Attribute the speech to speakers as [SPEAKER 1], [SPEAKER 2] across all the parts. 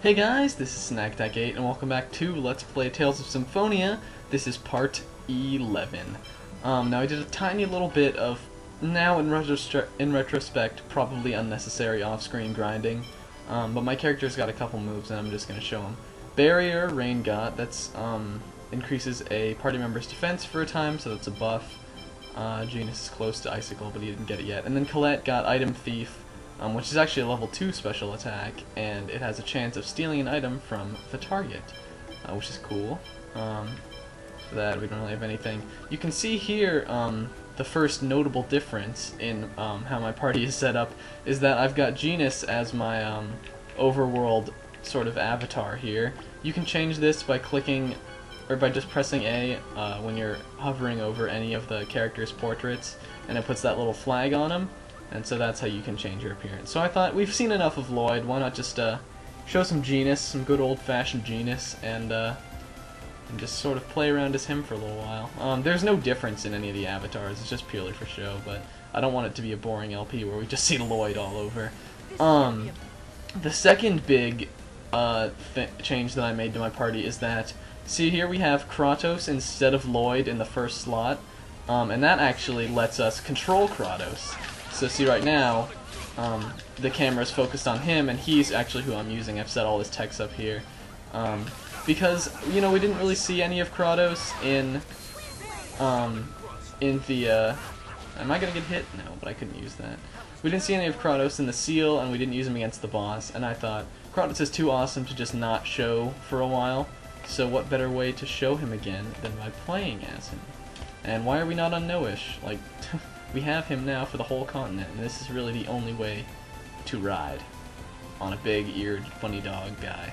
[SPEAKER 1] Hey guys, this is Ktugach and welcome back to Let's Play Tales of Symphonia. This is part 11. Now I did a tiny little bit of, now in retrospect, probably unnecessary off-screen grinding, but my character's got a couple moves and I'm just going to show them. Barrier, Rain God, that's increases a party member's defense for a time, so that's a buff. Genus is close to Icicle, but he didn't get it yet. And then Colette got Item Thief, which is actually a level 2 special attack, and it has a chance of stealing an item from the target, which is cool. For that, we don't really have anything. You can see here the first notable difference in how my party is set up is that I've got Genus as my overworld sort of avatar here. You can change this by clicking, or by just pressing A when you're hovering over any of the characters' portraits, and it puts that little flag on them. And so that's how you can change your appearance. So I thought, we've seen enough of Lloyd, why not just show some Genus, some good old-fashioned Genus, and just sort of play around as him for a little while. There's no difference in any of the avatars, it's just purely for show, but I don't want it to be a boring LP where we just see Lloyd all over. The second big change that I made to my party is that, see here we have Kratos instead of Lloyd in the first slot, and that actually lets us control Kratos. So see right now, the camera's focused on him, and he's actually who I'm using. I've set all his text up here. Because, you know, we didn't really see any of Kratos in the, am I gonna get hit? No, but I couldn't use that. We didn't see any of Kratos in the seal, and we didn't use him against the boss, and I thought, Kratos is too awesome to just not show for a while, so what better way to show him again than by playing as him? And why are we not on No-ish? Like, we have him now for the whole continent, and this is really the only way to ride on a big-eared bunny dog guy.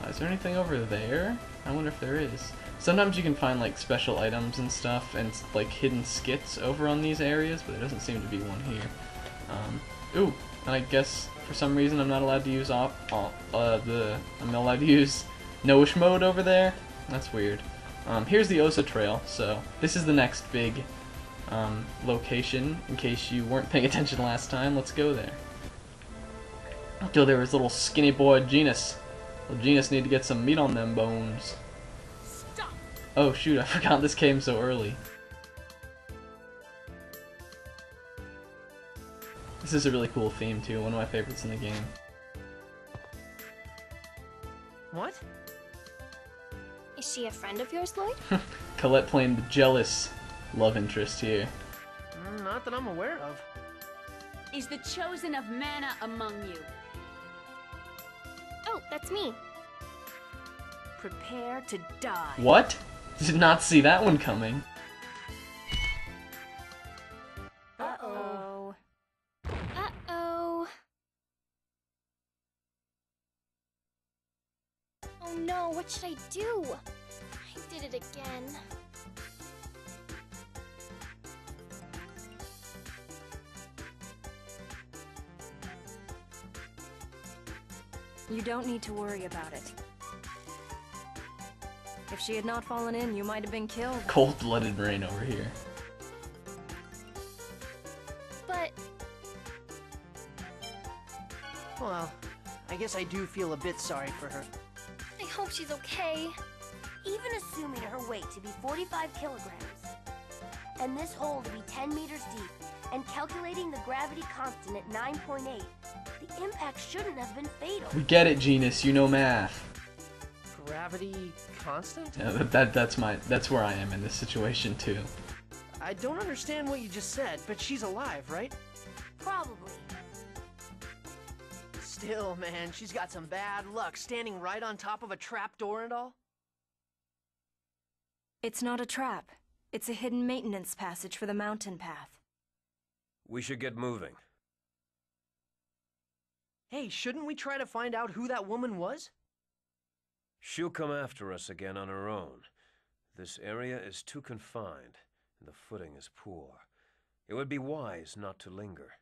[SPEAKER 1] Is there anything over there? I wonder if there is. Sometimes you can find like special items and stuff, and like hidden skits over on these areas, but there doesn't seem to be one here. Ooh, and I guess for some reason I'm not allowed to use I'm not allowed to use No-ish mode over there. That's weird. Here's the Ossa Trail, so this is the next big location, in case you weren't paying attention last time. Let's go there. Go there was little skinny boy Genus. Well, Genus need to get some meat on them bones.
[SPEAKER 2] Stop.
[SPEAKER 1] Oh shoot, I forgot this came so early. This is a really cool theme too, one of my favorites in the game.
[SPEAKER 2] What?
[SPEAKER 3] Is she a friend of yours, Lloyd?
[SPEAKER 1] Colette playing the jealous love interest here.
[SPEAKER 2] Not that I'm aware of.
[SPEAKER 4] Is the chosen of mana among you?
[SPEAKER 3] Oh, that's me.
[SPEAKER 4] Prepare to die.
[SPEAKER 1] What? Did not see that one coming.
[SPEAKER 4] Uh-oh.
[SPEAKER 3] Uh-oh. Oh no, what should I do? I did it again.
[SPEAKER 5] You don't need to worry about it. If she had not fallen in, you might have been killed.
[SPEAKER 1] Cold-blooded Rain over here.
[SPEAKER 3] But
[SPEAKER 2] Well, I guess I do feel a bit sorry for her.
[SPEAKER 3] I hope she's okay.
[SPEAKER 6] Even assuming her weight to be 45 kilograms, and this hole to be 10 meters deep, and calculating the gravity constant at 9.8, the impact shouldn't have been fatal.
[SPEAKER 1] We get it, Genus. You know math.
[SPEAKER 2] Gravity constant?
[SPEAKER 1] Yeah, that's where I am in this situation too.
[SPEAKER 2] I don't understand what you just said, but she's alive, right?
[SPEAKER 6] Probably.
[SPEAKER 2] Still, man, she's got some bad luck standing right on top of a trapdoor and all.
[SPEAKER 5] It's not a trap. It's a hidden maintenance passage for the mountain path.
[SPEAKER 7] We should get moving.
[SPEAKER 2] Hey, shouldn't we try to find out who that woman was?
[SPEAKER 7] She'll come after us again on her own. This area is too confined, and the footing is poor. It would be wise not to linger.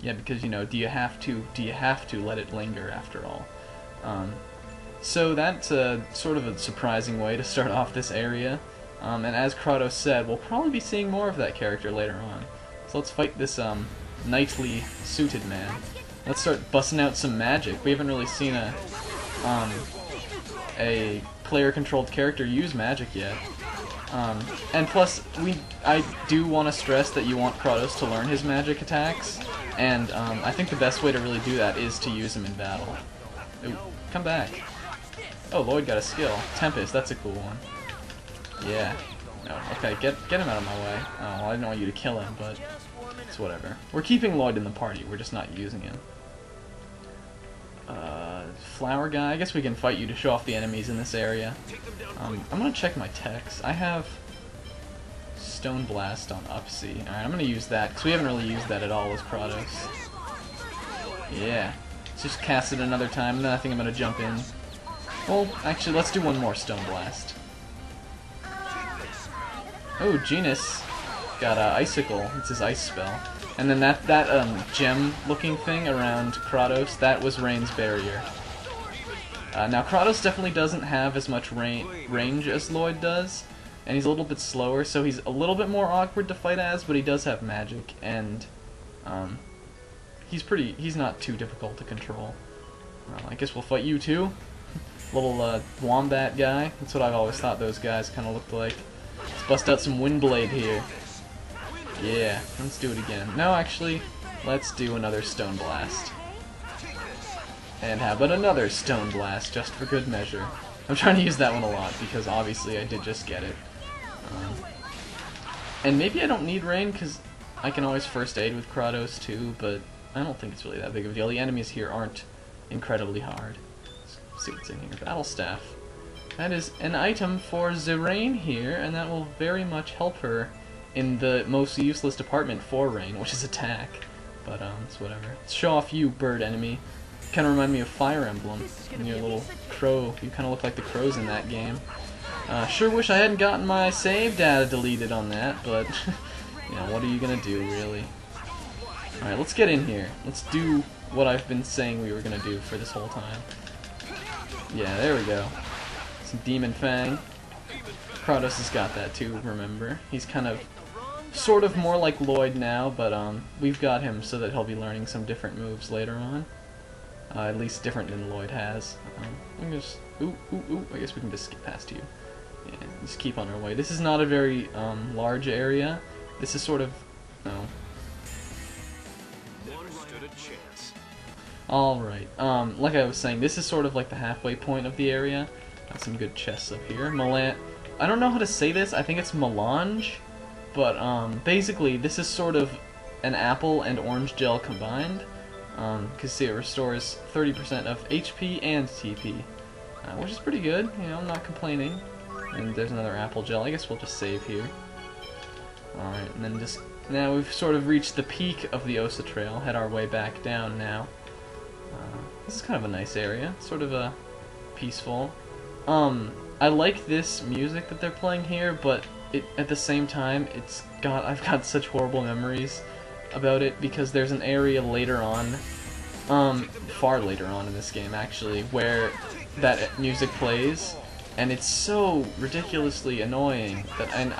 [SPEAKER 1] Yeah, because, you know, do you have to let it linger after all? So that's sort of a surprising way to start off this area. And as Kratos said, we'll probably be seeing more of that character later on. So let's fight this knightly suited man. let's start busting out some magic. We haven't really seen a player-controlled character use magic yet. And plus, I do want to stress that you want Kratos to learn his magic attacks, and I think the best way to really do that is to use him in battle. Ooh, come back. Oh, Lloyd got a skill. Tempest, that's a cool one. Yeah. No, okay, get him out of my way. Oh, well, I didn't want you to kill him, but it's whatever. We're keeping Lloyd in the party, we're just not using him. Flower guy, I guess we can fight you to show off the enemies in this area. I'm gonna check my techs. I have Stone Blast on Upsy. Alright, I'm gonna use that, because we haven't really used that at all with Kratos. Yeah. Let's just cast it another time, and then I think I'm gonna jump in. Well, actually, let's do one more Stone Blast. Oh, Genus got Icicle. It's his ice spell. And then that gem-looking thing around Kratos, that was Rain's barrier. Now, Kratos definitely doesn't have as much range as Lloyd does, and he's a little bit slower, so he's a little bit more awkward to fight as, but he does have magic, and he's not too difficult to control. I guess we'll fight you too. Little wombat guy. That's what I've always thought those guys kind of looked like. Let's bust out some Windblade here. Yeah, let's do it again. No, actually, let's do another Stone Blast. And how about another Stone Blast, just for good measure. I'm trying to use that one a lot, because obviously I did just get it. And maybe I don't need Rain, because I can always first aid with Kratos too, but I don't think it's really that big of a deal. The enemies here aren't incredibly hard. Let's see what's in here. Battle Staff. That is an item for Zerain here, and that will very much help her in the most useless department for Rain, which is attack. But it's whatever. Let's show off you, bird enemy. Kind of remind me of Fire Emblem. And your little crow. You kind of look like the crows in that game. Sure wish I hadn't gotten my save data deleted on that, but you know, what are you gonna do, really? Alright, let's get in here. Let's do what I've been saying we were gonna do for this whole time. Yeah, there we go. Some Demon Fang. Kratos has got that too, remember. He's kind of, sort of more like Lloyd now, but we've got him so that he'll be learning some different moves later on. At least different than Lloyd has. We can just, I guess we can just skip past you. Yeah, just keep on our way. This is not a very large area. This is sort of, no. Alright, like I was saying, this is sort of like the halfway point of the area. Got some good chests up here. I don't know how to say this, I think it's melange, but basically this is sort of an apple and orange gel combined, because see, it restores 30% of HP and TP, which is pretty good, you know, I'm not complaining. And there's another apple gel, I guess we'll just save here. Alright, and then just, now we've sort of reached the peak of the Ossa Trail, head our way back down now. This is kind of a nice area, sort of peaceful. I like this music that they're playing here, but at the same time, I've got such horrible memories about it, because there's an area later on, far later on in this game actually, where that music plays, and it's so ridiculously annoying that, and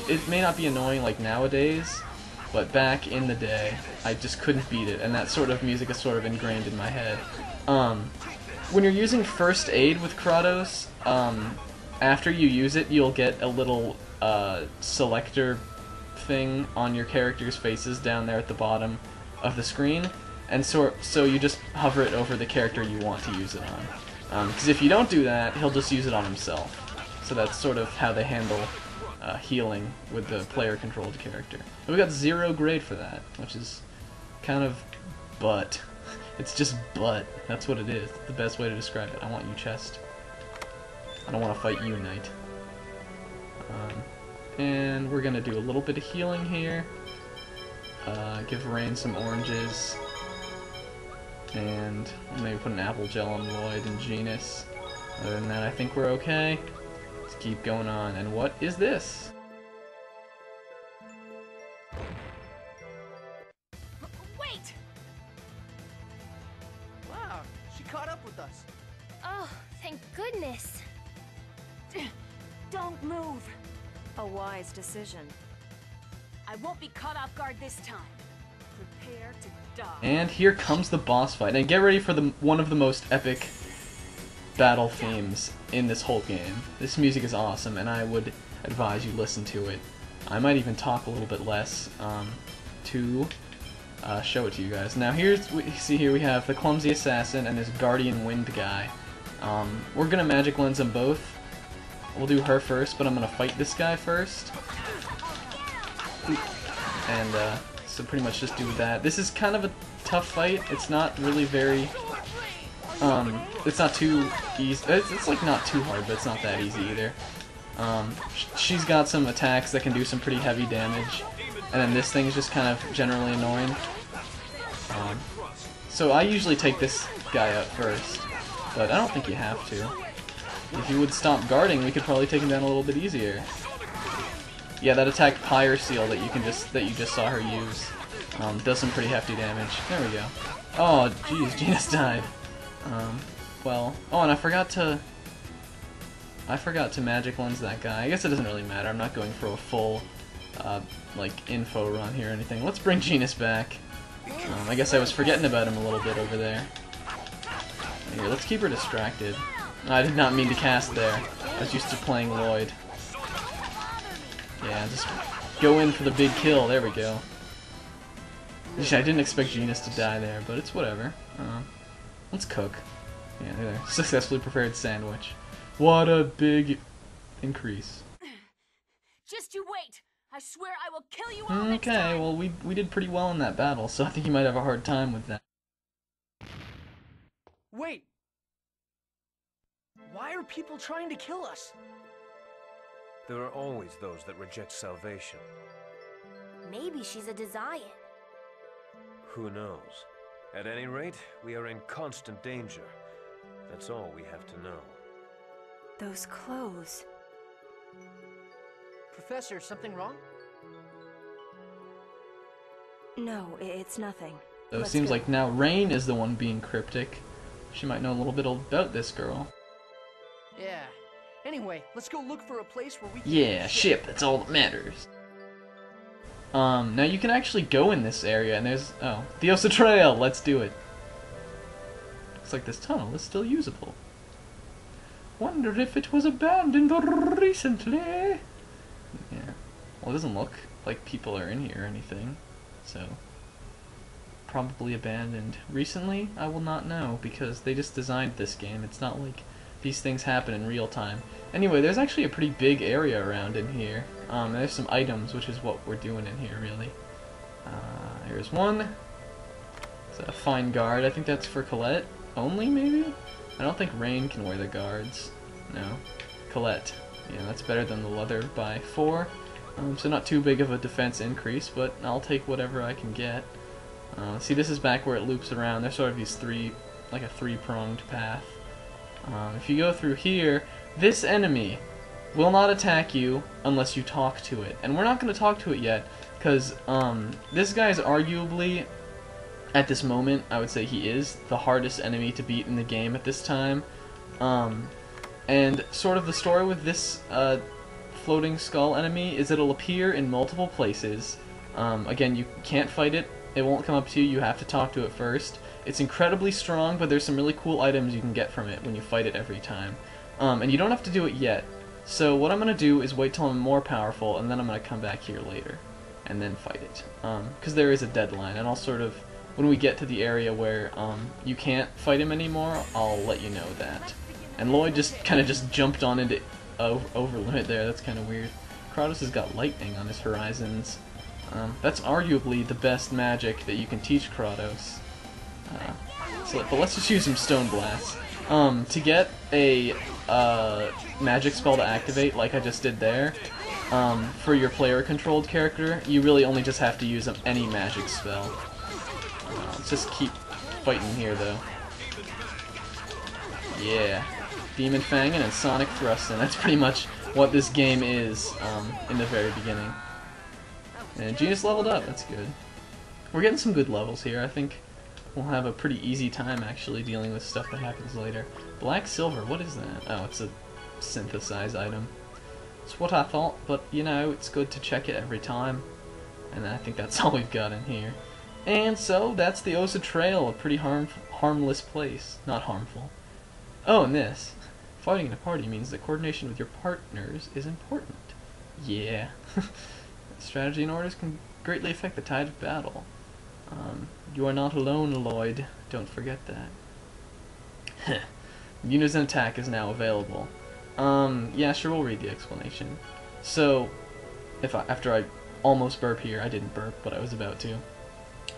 [SPEAKER 1] it may not be annoying like nowadays, but back in the day, I just couldn't beat it, and that sort of music is sort of ingrained in my head. When you're using first aid with Kratos, after you use it, you'll get a little selector thing on your character's faces down there at the bottom of the screen, and so you just hover it over the character you want to use it on. Because if you don't do that, he'll just use it on himself. So that's sort of how they handle healing with the player-controlled character. And we got 0 grade for that, which is kind of butt. It's just butt. That's what it is. It's the best way to describe it. I want you, chest. I don't want to fight you, knight. And we're gonna do a little bit of healing here. Give Rain some oranges. And maybe put an apple gel on Lloyd and Genus. Other than that, I think we're okay. Let's keep going on. And what is this?
[SPEAKER 2] Wait! Wow, she caught up with us.
[SPEAKER 3] Oh, thank goodness.
[SPEAKER 4] Don't move.
[SPEAKER 5] A wise decision.
[SPEAKER 4] I won't be caught off guard this time.
[SPEAKER 1] And here comes the boss fight. And get ready for one of the most epic battle themes in this whole game. This music is awesome, and I would advise you listen to it. I might even talk a little bit less to show it to you guys. Now see here we have the Clumsy Assassin and his Guardian Wind guy. We're gonna magic lens them both. We'll do her first, but I'm gonna fight this guy first. And so pretty much just do that. This is kind of a tough fight. It's not really very it's not too easy. It's like not too hard, but it's not that easy either. She's got some attacks that can do some pretty heavy damage, and then this thing is just kind of generally annoying. So I usually take this guy out first, but I don't think you have to. If you would stop guarding, we could probably take him down a little bit easier. Yeah, that attack Pyre Seal that you just saw her use does some pretty hefty damage. There we go. Oh, jeez, Genus died. Well, oh, and I forgot to magic lens that guy. I guess it doesn't really matter. I'm not going for a full, like, info run here or anything. Let's bring Genus back. I guess I was forgetting about him a little bit over there. Here, let's keep her distracted. I did not mean to cast there. I was used to playing Lloyd. Yeah, just go in for the big kill. There we go. I didn't expect Genus to die there, but it's whatever. Let's cook. Yeah, there. Successfully prepared sandwich. What a big increase.
[SPEAKER 4] Just you wait. I swear I will kill you all next time.
[SPEAKER 1] Okay, well we did pretty well in that battle, so I think you might have a hard time with that.
[SPEAKER 2] Wait! Why are people trying to kill us?
[SPEAKER 7] There are always those that reject salvation.
[SPEAKER 6] Maybe she's a Desian.
[SPEAKER 7] Who knows? At any rate, we are in constant danger. That's all we have to know.
[SPEAKER 5] Those clothes.
[SPEAKER 2] Professor, something wrong?
[SPEAKER 5] No, it's nothing.
[SPEAKER 1] So it
[SPEAKER 5] Let's
[SPEAKER 1] seems
[SPEAKER 5] go.
[SPEAKER 1] like now Rain is the one being cryptic. She might know a little bit about this girl.
[SPEAKER 2] Yeah. Anyway, let's go look for a place where we can...
[SPEAKER 1] Yeah, ship, that's all that matters. Now you can actually go in this area, and there's... oh, the Ossa Trail! Let's do it. Looks like this tunnel is still usable. Wonder if it was abandoned recently? Yeah. Well, it doesn't look like people are in here or anything, so... probably abandoned. Recently? I will not know, because they just designed this game. It's not like these things happen in real time. Anyway, there's actually a pretty big area around in here. There's some items, which is what we're doing in here, really. Here's one. It's a fine guard. I think that's for Colette only, maybe? I don't think Rain can wear the guards. No. Colette. Yeah, that's better than the leather by 4. So not too big of a defense increase, but I'll take whatever I can get. See, this is back where it loops around. There's sort of these like a three-pronged path. If you go through here, this enemy will not attack you unless you talk to it. And we're not going to talk to it yet, because this guy is arguably, at this moment, I would say he is the hardest enemy to beat in the game at this time. And sort of the story with this floating skull enemy is it'll appear in multiple places. Again, you can't fight it. It won't come up to you. You have to talk to it first. It's incredibly strong, but there's some really cool items you can get from it when you fight it every time. And you don't have to do it yet. So what I'm going to do is wait till I'm more powerful, and then I'm going to come back here later and then fight it. Because there is a deadline, and I'll sort of, when we get to the area where you can't fight him anymore, I'll let you know that. And Lloyd just kind of just jumped on into over limit there. That's kind of weird. Kratos has got lightning on his horizons. That's arguably the best magic that you can teach Kratos. But let's just use some Stone Blast. To get a magic spell to activate, like I just did there, for your player-controlled character, you really only just have to use any magic spell. Let's just keep fighting here, though. Yeah. Demon Fangin' and Sonic Thrustin'. That's pretty much what this game is in the very beginning. And Genus leveled up, that's good. We're getting some good levels here. I think we'll have a pretty easy time actually dealing with stuff that happens later. Black Silver, what is that? Oh, it's a synthesized item. It's what I thought, but you know, it's good to check it every time. And I think that's all we've got in here. And so, that's the Osa Trail, a pretty harmless place. Not harmful. Oh, and this. Fighting in a party means that coordination with your partners is important. Yeah. Strategy and orders can greatly affect the tide of battle. You are not alone, Lloyd. Don't forget that. Unison attack is now available. Yeah, sure, we'll read the explanation. So, after I almost burp here, I didn't burp, but I was about to.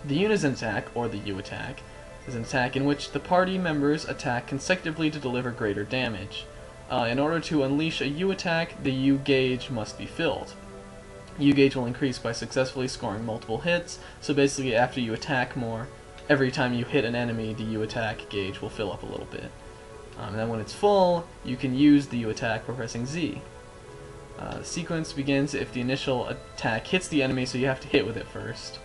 [SPEAKER 1] The Unison attack, or the U attack, is an attack in which the party members attack consecutively to deliver greater damage. In order to unleash a U attack, the U gauge must be filled. U gauge will increase by successfully scoring multiple hits, so basically after you attack more, every time you hit an enemy, the U attack gauge will fill up a little bit. And then when it's full, you can use the U attack by pressing Z. The sequence begins if the initial attack hits the enemy, so you have to hit with it first.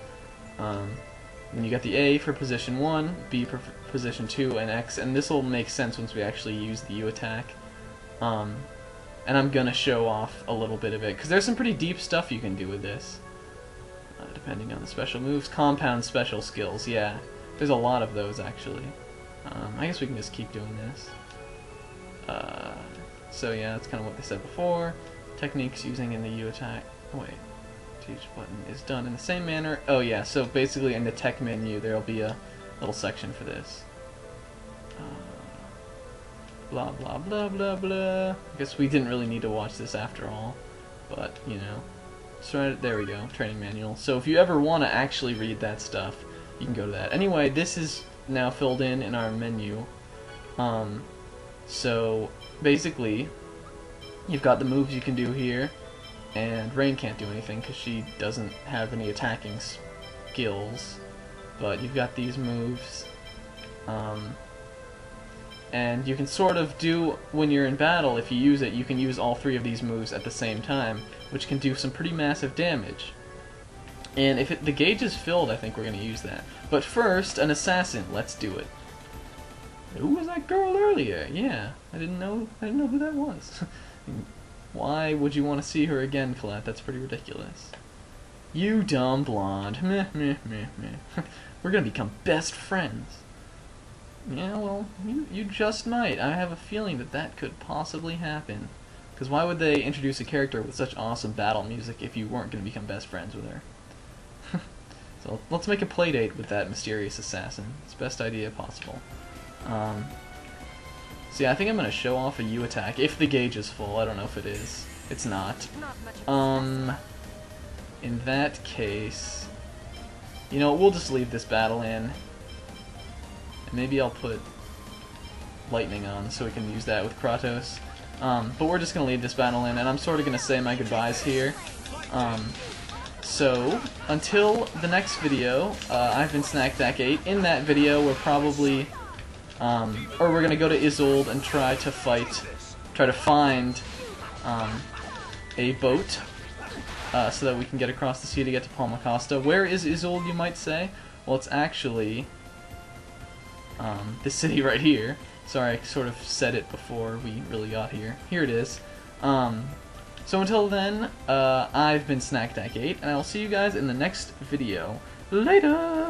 [SPEAKER 1] Then you got the A for position 1, B for position 2, and X, and this will make sense once we actually use the U attack. And I'm gonna show off a little bit of it, because there's some pretty deep stuff you can do with this. Depending on the special moves. Compound special skills, yeah. There's a lot of those, actually. I guess we can just keep doing this. So yeah, that's kind of what they said before. Techniques using in the U attack. Oh, wait. Each button is done in the same manner. Oh yeah, so basically in the tech menu there'll be a little section for this. Blah blah blah blah blah. I guess we didn't really need to watch this after all, but you know. So there we go, training manual. So if you ever want to actually read that stuff, you can go to that. Anyway, this is now filled in our menu. So basically, you've got the moves you can do here. And Rain can't do anything because she doesn't have any attacking skills. But you've got these moves. And you can sort of do, when you're in battle, if you use it, you can use all three of these moves at the same time, which can do some pretty massive damage. And if the gauge is filled, I think we're going to use that. But first, an assassin. Let's do it. Who was that girl earlier? Yeah, I didn't know who that was. Why would you want to see her again, Colette? That's pretty ridiculous. You dumb blonde. Meh, meh, meh, meh. We're gonna become best friends. Yeah, well, you just might. I have a feeling that could possibly happen. Because why would they introduce a character with such awesome battle music if you weren't gonna become best friends with her? So let's make a playdate with that mysterious assassin. It's the best idea possible. So yeah, I think I'm gonna show off a U attack if the gauge is full. I don't know if it is. It's not. In that case, you know, we'll just leave this battle in. And maybe I'll put lightning on so we can use that with Kratos. But we're just gonna leave this battle in, and I'm sort of gonna say my goodbyes here. So until the next video, I've been Snackdack8. In that video, we're probably or we're gonna go to Isolde and try to find a boat so that we can get across the sea to get to Palma Costa. Where is Isolde, you might say? Well, it's actually this city right here. Sorry, I sort of said it before we really got here. Here it is. So until then, I've been Snackdack8, and I will see you guys in the next video. Later!